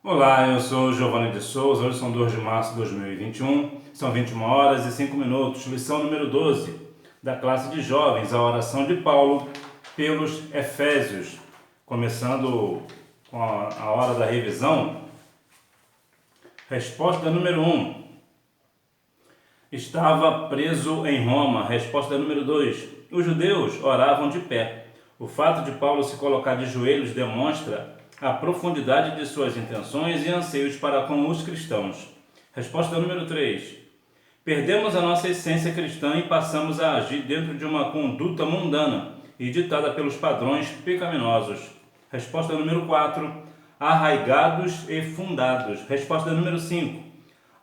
Olá, eu sou Giovanni de Souza. Hoje são 2 de março de 2021, são 21 horas e 5 minutos. Lição número 12 da classe de jovens, a oração de Paulo pelos Efésios. Começando com a hora da revisão. Resposta número 1. Estava preso em Roma. Resposta número 2. Os judeus oravam de pé. O fato de Paulo se colocar de joelhos demonstra a profundidade de suas intenções e anseios para com os cristãos. Resposta número 3. Perdemos a nossa essência cristã e passamos a agir dentro de uma conduta mundana e ditada pelos padrões pecaminosos. Resposta número 4. Arraigados e fundados. Resposta número 5.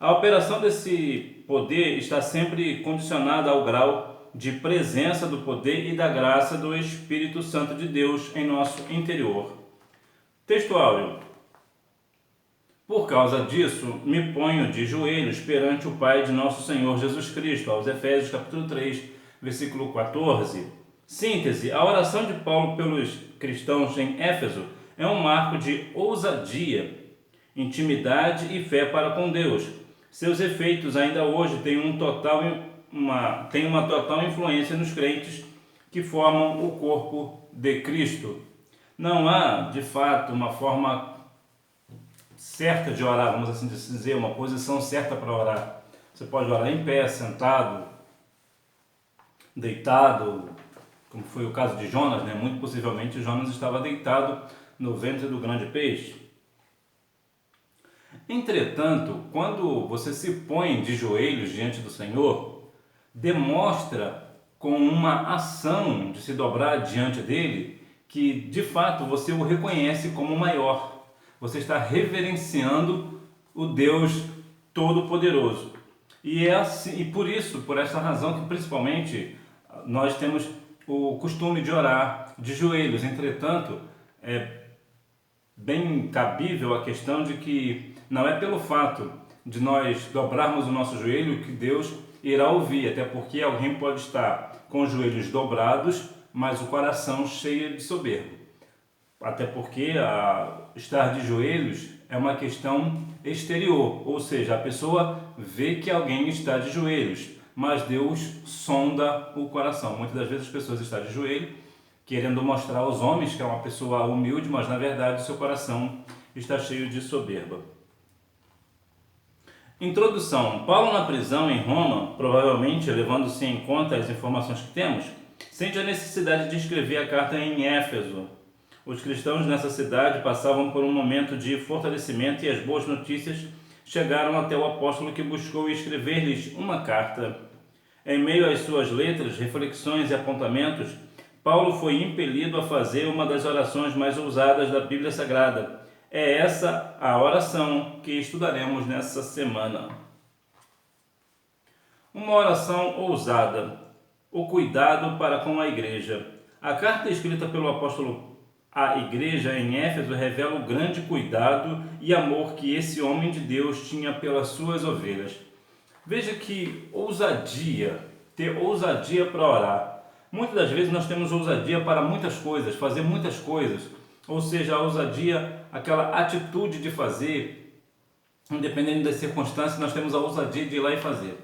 A operação desse poder está sempre condicionada ao grau de presença do poder e da graça do Espírito Santo de Deus em nosso interior. Texto áureo. Por causa disso, me ponho de joelhos perante o Pai de nosso Senhor Jesus Cristo, aos Efésios capítulo 3, versículo 14. Síntese: a oração de Paulo pelos cristãos em Éfeso é um marco de ousadia, intimidade e fé para com Deus. Seus efeitos ainda hoje têm uma total influência nos crentes que formam o corpo de Cristo. Não há, de fato, uma forma certa de orar, vamos assim dizer, uma posição certa para orar. Você pode orar em pé, sentado, deitado, como foi o caso de Jonas, né? Muito possivelmente Jonas estava deitado no ventre do grande peixe. Entretanto, quando você se põe de joelhos diante do Senhor, demonstra com uma ação de se dobrar diante dele que de fato você o reconhece como maior. Você está reverenciando o Deus Todo-Poderoso. E é assim, e por essa razão que principalmente nós temos o costume de orar de joelhos. Entretanto, é bem cabível a questão de que não é pelo fato de nós dobrarmos o nosso joelho que Deus irá ouvir, até porque alguém pode estar com os joelhos dobrados, mas o coração cheio de soberba. Até porque estar de joelhos é uma questão exterior, ou seja, a pessoa vê que alguém está de joelhos, mas Deus sonda o coração. Muitas das vezes as pessoas estão de joelho, querendo mostrar aos homens que é uma pessoa humilde, mas na verdade o seu coração está cheio de soberba. Introdução. Paulo na prisão em Roma, provavelmente levando-se em conta as informações que temos, sente a necessidade de escrever a carta em Éfeso. Os cristãos nessa cidade passavam por um momento de fortalecimento e as boas notícias chegaram até o apóstolo que buscou escrever-lhes uma carta. Em meio às suas letras, reflexões e apontamentos, Paulo foi impelido a fazer uma das orações mais ousadas da Bíblia Sagrada. É essa a oração que estudaremos nessa semana. Uma oração ousada. O cuidado para com a igreja. A carta escrita pelo apóstolo à igreja em Éfeso revela o grande cuidado e amor que esse homem de Deus tinha pelas suas ovelhas. Veja que ousadia, ter ousadia para orar. Muitas das vezes nós temos ousadia para muitas coisas, fazer muitas coisas, ou seja, a ousadia, aquela atitude de fazer, independente das circunstâncias, nós temos a ousadia de ir lá e fazer.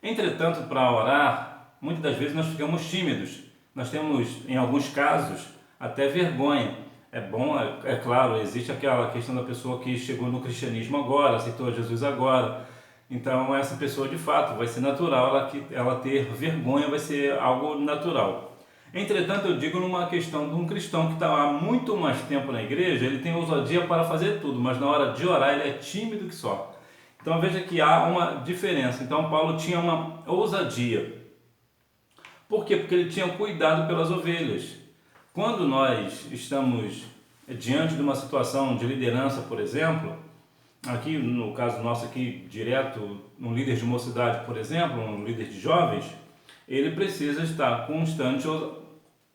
Entretanto, para orar, muitas das vezes nós ficamos tímidos, nós temos, em alguns casos, até vergonha. É bom, é claro, existe aquela questão da pessoa que chegou no cristianismo agora, aceitou Jesus agora. Então essa pessoa de fato vai ser natural, ela ter vergonha vai ser algo natural. Entretanto, eu digo numa questão de um cristão que está há muito mais tempo na igreja, ele tem ousadia para fazer tudo, mas na hora de orar ele é tímido que só. Então veja que há uma diferença. Então Paulo tinha uma ousadia. Por quê? Porque ele tinha cuidado pelas ovelhas. Quando nós estamos diante de uma situação de liderança, por exemplo, aqui no caso nosso aqui, direto, um líder de mocidade, por exemplo, um líder de jovens, ele precisa estar constante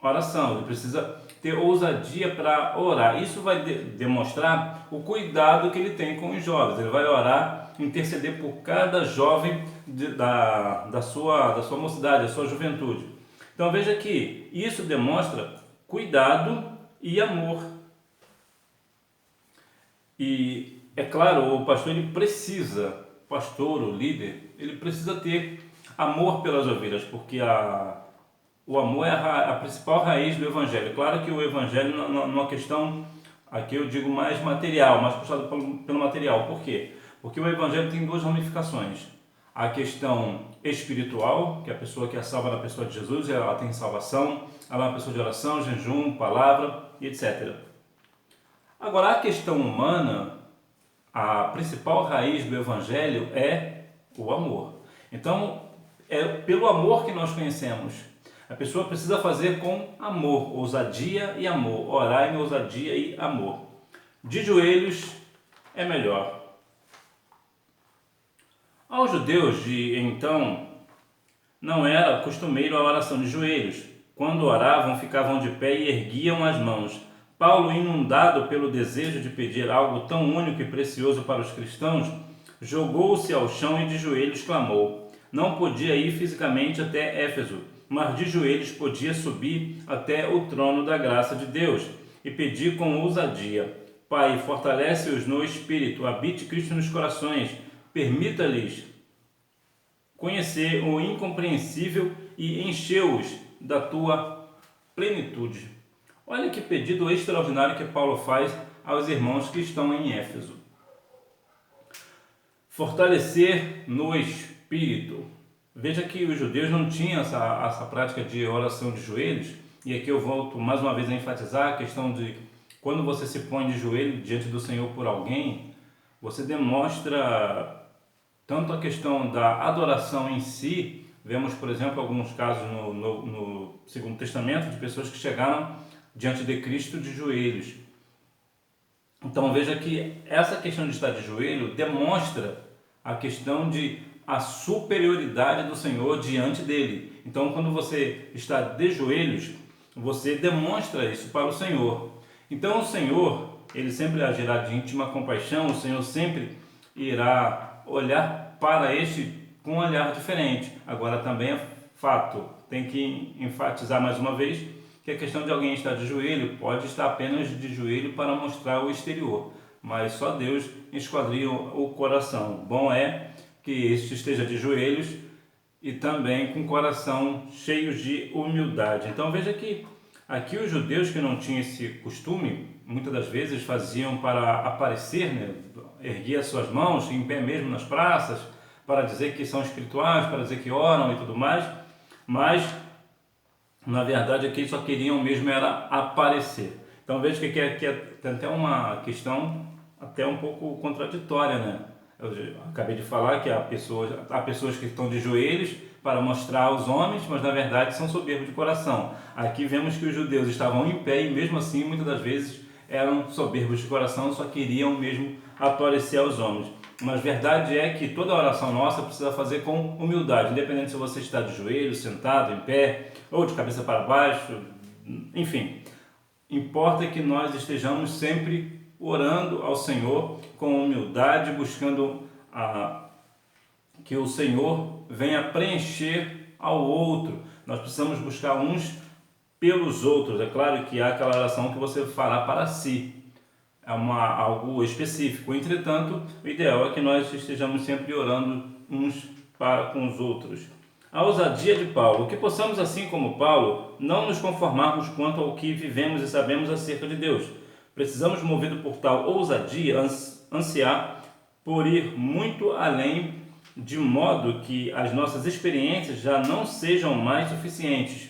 oração, ele precisa ter ousadia para orar. Isso vai demonstrar o cuidado que ele tem com os jovens. Ele vai orar, interceder por cada jovem da sua mocidade, da sua juventude. Então veja que isso demonstra cuidado e amor. E É claro, o pastor ele precisa, pastor, o líder, ele precisa ter amor pelas ovelhas, porque o amor é a principal raiz do evangelho. Claro que o evangelho não é uma questão, aqui eu digo mais material, mais puxado pelo material. Por quê? Porque o evangelho tem duas ramificações. A questão espiritual, que a pessoa que é salva na pessoa de Jesus, ela tem salvação, ela é uma pessoa de oração, jejum, palavra e etc. Agora, a questão humana, a principal raiz do evangelho é o amor. Então, é pelo amor que nós conhecemos. A pessoa precisa fazer com amor, ousadia e amor. Orar em ousadia e amor. De joelhos é melhor. Aos judeus de então, não era costumeiro a oração de joelhos. Quando oravam, ficavam de pé e erguiam as mãos. Paulo, inundado pelo desejo de pedir algo tão único e precioso para os cristãos, jogou-se ao chão e de joelhos clamou. Não podia ir fisicamente até Éfeso, mas de joelhos podia subir até o trono da graça de Deus e pedir com ousadia: Pai, fortalece-os no espírito, habite Cristo nos corações, permita-lhes conhecer o incompreensível e encheu-os da tua plenitude. Olha que pedido extraordinário que Paulo faz aos irmãos que estão em Éfeso. Fortalecer no espírito. Veja que os judeus não tinham essa prática de oração de joelhos, e aqui eu volto mais uma vez a enfatizar a questão de quando você se põe de joelho diante do Senhor por alguém, você demonstra tanto a questão da adoração em si. Vemos, por exemplo, alguns casos no Segundo Testamento de pessoas que chegaram diante de Cristo de joelhos. Então veja que essa questão de estar de joelho demonstra a questão de a superioridade do Senhor diante dele. Então quando você está de joelhos, você demonstra isso para o Senhor. Então o Senhor, ele sempre agirá de íntima compaixão, o Senhor sempre irá olhar para este com um olhar diferente. Agora também é fato, tem que enfatizar mais uma vez, que a questão de alguém estar de joelho pode estar apenas de joelho para mostrar o exterior, mas só Deus esquadria o coração. Bom é que este esteja de joelhos e também com o coração cheio de humildade. Então veja que aqui os judeus que não tinham esse costume, muitas das vezes faziam para aparecer, né? Erguiam suas mãos em pé mesmo nas praças, para dizer que são espirituais, para dizer que oram e tudo mais, mas na verdade aqui eles só queriam mesmo era aparecer. Então veja que tem até uma questão até um pouco contraditória, né? Eu acabei de falar que há pessoas que estão de joelhos para mostrar aos homens, mas na verdade são soberbos de coração. Aqui vemos que os judeus estavam em pé e mesmo assim muitas das vezes eram soberbos de coração, só queriam mesmo aparecer aos homens. Mas verdade é que toda oração nossa precisa fazer com humildade, independente se você está de joelho, sentado, em pé, ou de cabeça para baixo, enfim. Importa que nós estejamos sempre orando ao Senhor com humildade, buscando que o Senhor venha preencher ao outro. Nós precisamos buscar uns pelos outros. É claro que há aquela oração que você fará para si, é algo específico. Entretanto, o ideal é que nós estejamos sempre orando uns para com os outros. A ousadia de Paulo. Que possamos, assim como Paulo, não nos conformarmos quanto ao que vivemos e sabemos acerca de Deus. Precisamos, movido por tal ousadia, ansiar por ir muito além, de modo que as nossas experiências já não sejam mais suficientes.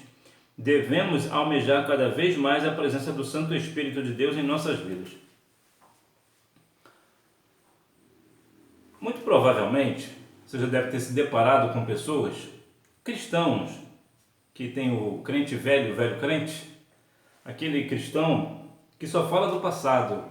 Devemos almejar cada vez mais a presença do Santo Espírito de Deus em nossas vidas. Muito provavelmente, você já deve ter se deparado com pessoas, cristãos, que tem o crente velho, o velho crente, aquele cristão que só fala do passado,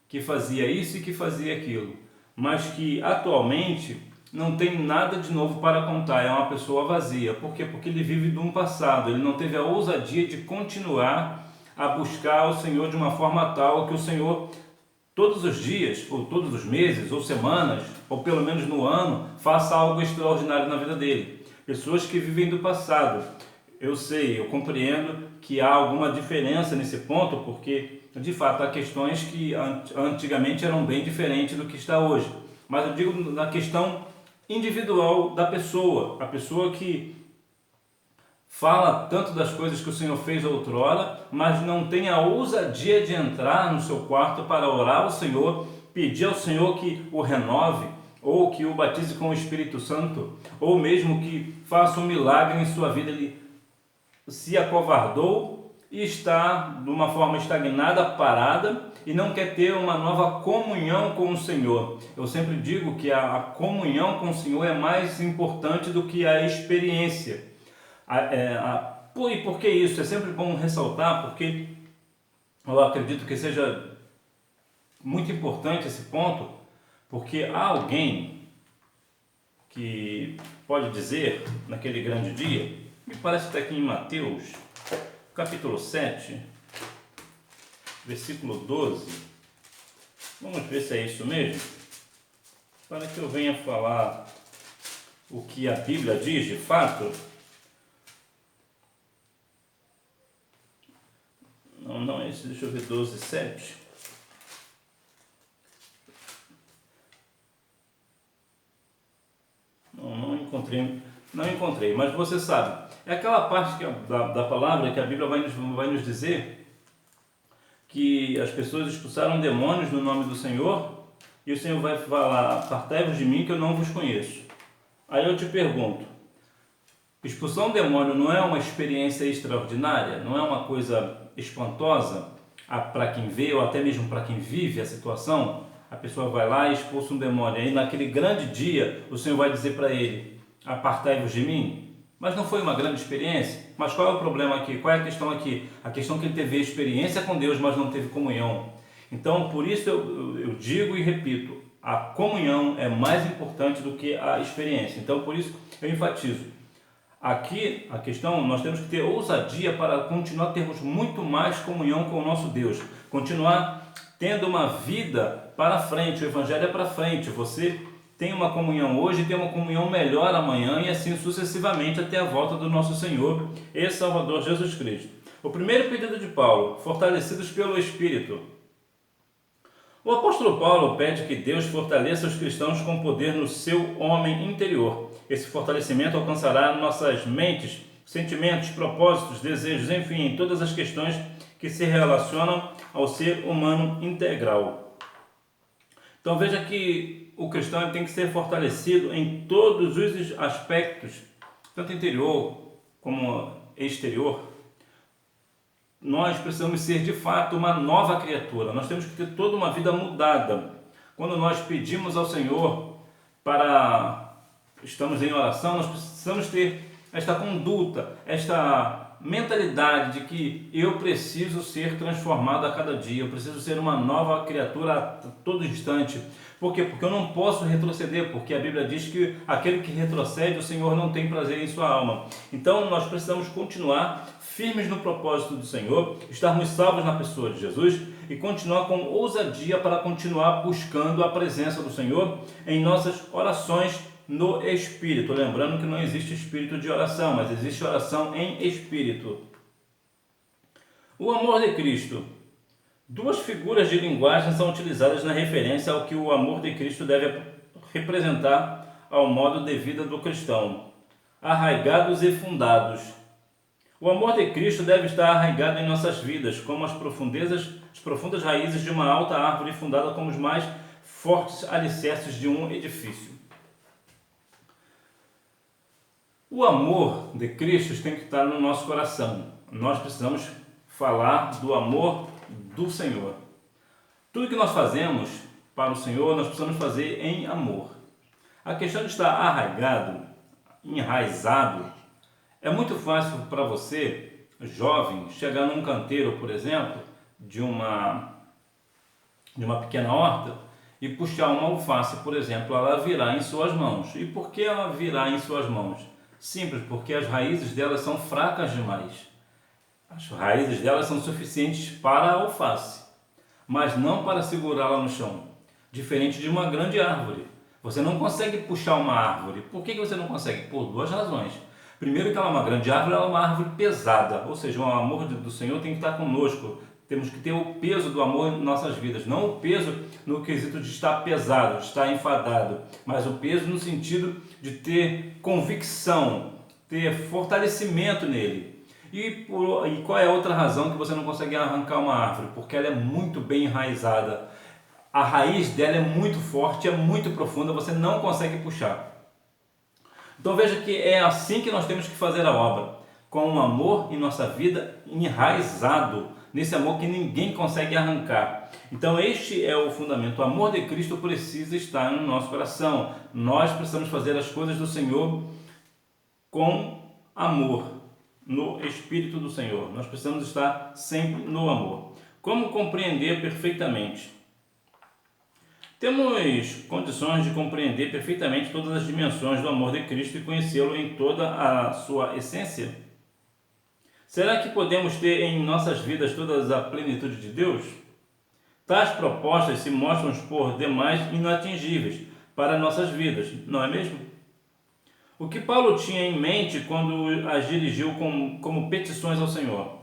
que fazia isso e que fazia aquilo, mas que atualmente não tem nada de novo para contar, é uma pessoa vazia. Por quê? Porque ele vive de um passado, ele não teve a ousadia de continuar a buscar o Senhor de uma forma tal que o Senhor, todos os dias, ou todos os meses, ou semanas, ou pelo menos no ano, faça algo extraordinário na vida dele. Pessoas que vivem do passado. Eu sei, eu compreendo que há alguma diferença nesse ponto, porque de fato, há questões que antigamente eram bem diferentes do que está hoje. Mas eu digo na questão individual da pessoa, a pessoa que fala tanto das coisas que o Senhor fez outrora, mas não tem a ousadia de entrar no seu quarto para orar ao Senhor, pedir ao Senhor que o renove, ou que o batize com o Espírito Santo, ou mesmo que faça um milagre em sua vida. Ele se acovardou e está de uma forma estagnada, parada, e não quer ter uma nova comunhão com o Senhor. Eu sempre digo que a comunhão com o Senhor é mais importante do que a experiência. E por que isso? É sempre bom ressaltar, porque eu acredito que seja muito importante esse ponto, porque há alguém que pode dizer, naquele grande dia, me parece que está aqui em Mateus, capítulo 7, versículo 12, vamos ver se é isso mesmo, para que eu venha falar o que a Bíblia diz de fato. Não é esse, deixa eu ver, 12, 7. Não encontrei, mas você sabe, é aquela parte da palavra que a Bíblia vai nos dizer que as pessoas expulsaram demônios no nome do Senhor, e o Senhor vai falar: apartai-vos de mim que eu não vos conheço. Aí eu te pergunto, expulsar um demônio não é uma experiência extraordinária? Não é uma coisa espantosa para quem vê ou até mesmo para quem vive a situação? A pessoa vai lá e expulsa um demônio, e aí naquele grande dia o Senhor vai dizer para ele: apartai-vos de mim. Mas não foi uma grande experiência? Mas qual é o problema aqui? Qual é a questão aqui? A questão é que ele teve experiência com Deus, mas não teve comunhão. Então, por isso eu digo e repito, a comunhão é mais importante do que a experiência. Então, por isso eu enfatizo. Aqui, a questão, nós temos que ter ousadia para continuar termos muito mais comunhão com o nosso Deus. Continuar tendo uma vida para frente, o Evangelho é para frente. Você tem uma comunhão hoje, tem uma comunhão melhor amanhã e assim sucessivamente até a volta do nosso Senhor e Salvador Jesus Cristo. O primeiro pedido de Paulo: fortalecidos pelo Espírito. O apóstolo Paulo pede que Deus fortaleça os cristãos com poder no seu homem interior. Esse fortalecimento alcançará nossas mentes, sentimentos, propósitos, desejos, enfim, todas as questões que se relacionam ao ser humano integral. Então veja que o cristão tem que ser fortalecido em todos os aspectos, tanto interior como exterior. Nós precisamos ser de fato uma nova criatura, nós temos que ter toda uma vida mudada. Quando nós pedimos ao Senhor estamos em oração, nós precisamos ter esta conduta, esta mentalidade de que eu preciso ser transformado a cada dia, eu preciso ser uma nova criatura a todo instante. Por quê? Porque eu não posso retroceder, porque a Bíblia diz que aquele que retrocede, o Senhor não tem prazer em sua alma. Então nós precisamos continuar firmes no propósito do Senhor, estarmos salvos na pessoa de Jesus e continuar com ousadia para continuar buscando a presença do Senhor em nossas orações no Espírito. Lembrando que não existe espírito de oração, mas existe oração em Espírito. O amor de Cristo. Duas figuras de linguagem são utilizadas na referência ao que o amor de Cristo deve representar ao modo de vida do cristão: arraigados e fundados. O amor de Cristo deve estar arraigado em nossas vidas, como as profundas raízes de uma alta árvore fundada como os mais fortes alicerces de um edifício. O amor de Cristo tem que estar no nosso coração. Nós precisamos falar do amor do Senhor. Tudo que nós fazemos para o Senhor, nós precisamos fazer em amor. A questão de estar arraigado, enraizado, é muito fácil para você, jovem, chegar num canteiro, por exemplo, de uma pequena horta e puxar uma alface, por exemplo, ela virar em suas mãos. E por que ela virar em suas mãos? Simples, porque as raízes delas são fracas demais. As raízes delas são suficientes para a alface, mas não para segurá-la no chão. Diferente de uma grande árvore. Você não consegue puxar uma árvore. Por que você não consegue? Por duas razões. Primeiro, que ela é uma grande árvore, ela é uma árvore pesada. Ou seja, o amor do Senhor tem que estar conosco. Temos que ter o peso do amor em nossas vidas, não o peso no quesito de estar pesado, de estar enfadado, mas o peso no sentido de ter convicção, ter fortalecimento nele. E qual é a outra razão que você não consegue arrancar uma árvore? Porque ela é muito bem enraizada. A raiz dela é muito forte, é muito profunda, você não consegue puxar. Então veja que é assim que nós temos que fazer a obra, com um amor em nossa vida enraizado, nesse amor que ninguém consegue arrancar. Então este é o fundamento, o amor de Cristo precisa estar no nosso coração. Nós precisamos fazer as coisas do Senhor com amor, no Espírito do Senhor. Nós precisamos estar sempre no amor. Como compreender perfeitamente? Temos condições de compreender perfeitamente todas as dimensões do amor de Cristo e conhecê-lo em toda a sua essência? Será que podemos ter em nossas vidas toda a plenitude de Deus? Tais propostas se mostram por demais inatingíveis para nossas vidas, não é mesmo? O que Paulo tinha em mente quando as dirigiu como petições ao Senhor?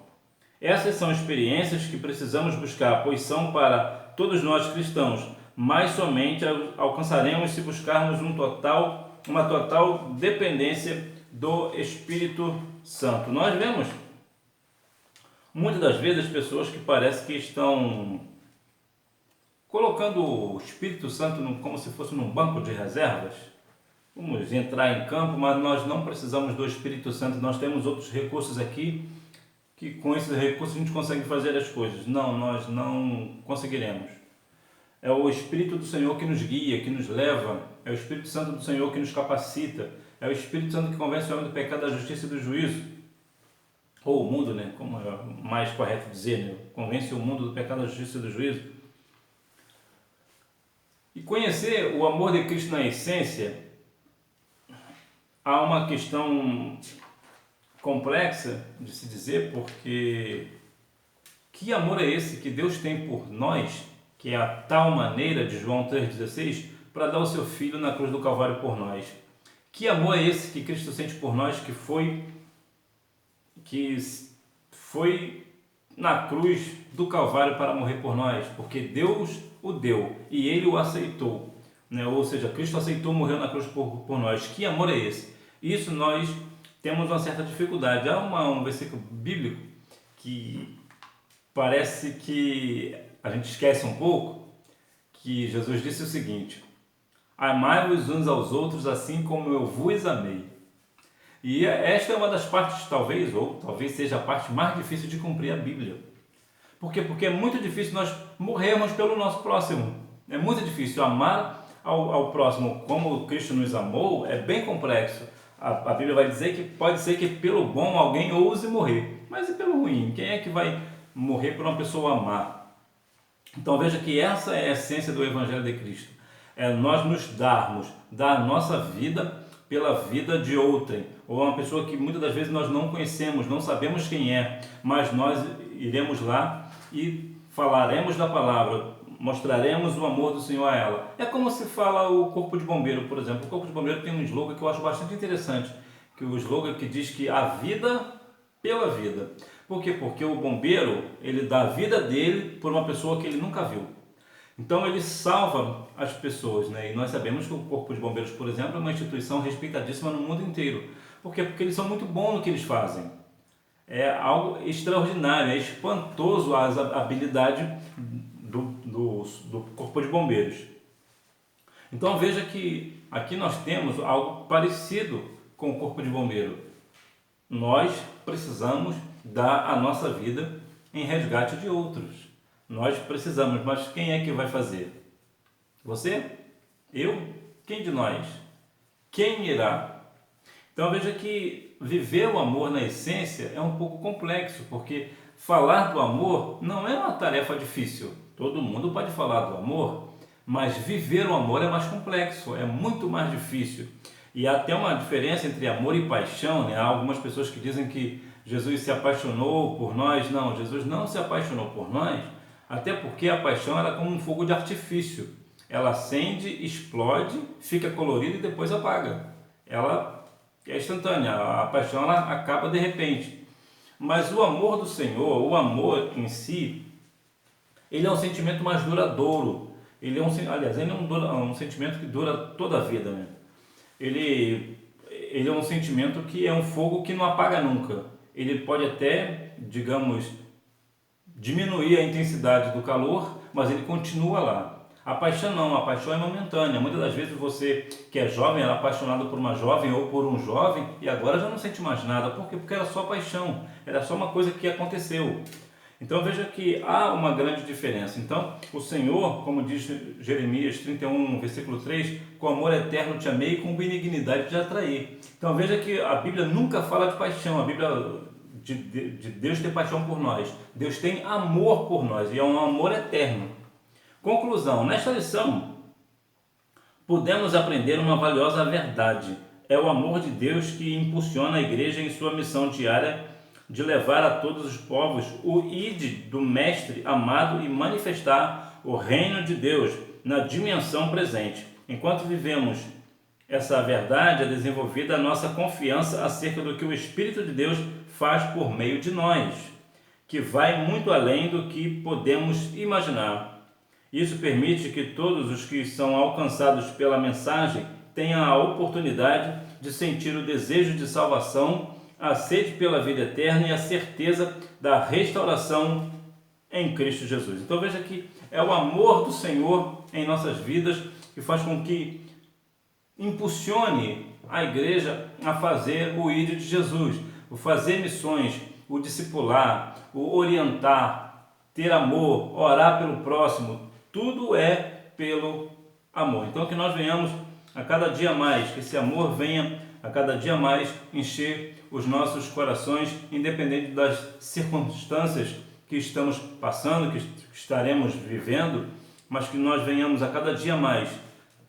Essas são experiências que precisamos buscar, pois são para todos nós cristãos, mas somente alcançaremos se buscarmos uma total dependência do Espírito Santo. Nós vemos muitas das vezes pessoas que parecem que estão colocando o Espírito Santo como se fosse num banco de reservas. Vamos entrar em campo, mas nós não precisamos do Espírito Santo, nós temos outros recursos aqui, que com esses recursos a gente consegue fazer as coisas. Não, nós não conseguiremos. É o Espírito do Senhor que nos guia, que nos leva, é o Espírito Santo do Senhor que nos capacita, é o Espírito Santo que convence o homem do pecado, da justiça e do juízo. Ou o mundo, né? Como é mais correto dizer, né? Convence o mundo do pecado, da justiça e do juízo. E conhecer o amor de Cristo na essência, há uma questão complexa de se dizer, porque que amor é esse que Deus tem por nós, que é a tal maneira de João 3,16, para dar o seu Filho na cruz do Calvário por nós? Que amor é esse que Cristo sente por nós, que foi na cruz do Calvário para morrer por nós? Porque Deus o deu e Ele o aceitou, né? Ou seja, Cristo aceitou morrer na cruz por nós. Que amor é esse? Isso nós temos uma certa dificuldade. Há um versículo bíblico que parece que a gente esquece um pouco, que Jesus disse o seguinte: amai-vos uns aos outros assim como eu vos amei. E esta é uma das partes, talvez seja a parte mais difícil de cumprir a Bíblia. Por quê? Porque é muito difícil nós morrermos pelo nosso próximo. É muito difícil amar ao próximo como Cristo nos amou, é bem complexo. A Bíblia vai dizer que pode ser que pelo bom alguém ouse morrer, mas e pelo ruim? Quem é que vai morrer por uma pessoa amar? Então veja que essa é a essência do Evangelho de Cristo. É nós nos dar a nossa vida pela vida de outrem, ou uma pessoa que muitas das vezes nós não conhecemos, não sabemos quem é, mas nós iremos lá e falaremos da palavra, mostraremos o amor do Senhor a ela. É como se fala o Corpo de Bombeiro, por exemplo. O Corpo de Bombeiro tem um slogan que eu acho bastante interessante, que o slogan que diz que a vida pela vida. Por quê? Porque o bombeiro, ele dá a vida dele por uma pessoa que ele nunca viu. Então ele salva as pessoas, né? E nós sabemos que o Corpo de Bombeiros, por exemplo, é uma instituição respeitadíssima no mundo inteiro. Por quê? Porque eles são muito bons no que eles fazem. É algo extraordinário, é espantoso a habilidade do Corpo de Bombeiros. Então veja que aqui nós temos algo parecido com o Corpo de Bombeiro. Nós precisamos dar a nossa vida em resgate de outros. Nós precisamos, mas quem é que vai fazer? Você? Eu? Quem de nós? Quem irá? Então veja que viver o amor na essência é um pouco complexo, porque falar do amor não é uma tarefa difícil. Todo mundo pode falar do amor, mas viver o amor é mais complexo, é muito mais difícil. E há até uma diferença entre amor e paixão, né? Há algumas pessoas que dizem que Jesus se apaixonou por nós. Não, Jesus não se apaixonou por nós, até porque a paixão era como um fogo de artifício. Ela acende, explode, fica colorida e depois apaga. Ela é instantânea, a paixão ela acaba de repente. Mas o amor do Senhor, o amor em si, ele é um sentimento mais duradouro. Ele é um sentimento que dura toda a vida, né? Ele é um sentimento que é um fogo que não apaga nunca. Ele pode até, digamos, diminuir a intensidade do calor, mas ele continua lá. A paixão não, a paixão é momentânea. Muitas das vezes você que é jovem, era apaixonado por uma jovem ou por um jovem e agora já não sente mais nada. Por quê? Porque era só paixão, era só uma coisa que aconteceu. Então veja que há uma grande diferença. Então o Senhor, como diz Jeremias 31, versículo 3, com amor eterno te amei e com benignidade te atraí. Então veja que a Bíblia nunca fala de paixão, a Bíblia de Deus ter paixão por nós. Deus tem amor por nós e é um amor eterno. Conclusão, nesta lição podemos aprender uma valiosa verdade. É o amor de Deus que impulsiona a igreja em sua missão diária de levar a todos os povos o ide do Mestre amado e manifestar o reino de Deus na dimensão presente. Enquanto vivemos essa verdade, é desenvolvida a nossa confiança acerca do que o Espírito de Deus faz por meio de nós, que vai muito além do que podemos imaginar. Isso permite que todos os que são alcançados pela mensagem tenham a oportunidade de sentir o desejo de salvação, a sede pela vida eterna e a certeza da restauração em Cristo Jesus. Então veja que é o amor do Senhor em nossas vidas que faz com que impulsione a igreja a fazer o ídolo de Jesus, o fazer missões, o discipular, o orientar, ter amor, orar pelo próximo. Tudo é pelo amor. Então que nós venhamos a cada dia mais, que esse amor venha a cada dia mais encher os nossos corações, independente das circunstâncias que estamos passando, que estaremos vivendo, mas que nós venhamos a cada dia mais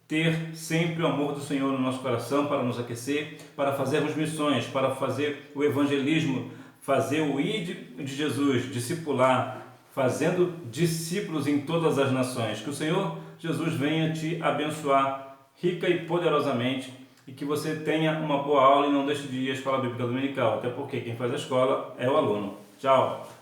ter sempre o amor do Senhor no nosso coração para nos aquecer, para fazermos missões, para fazer o evangelismo, fazer o ID de Jesus, discipular, fazendo discípulos em todas as nações. Que o Senhor Jesus venha te abençoar rica e poderosamente e que você tenha uma boa aula e não deixe de ir à Escola Bíblica Dominical, até porque quem faz a escola é o aluno. Tchau!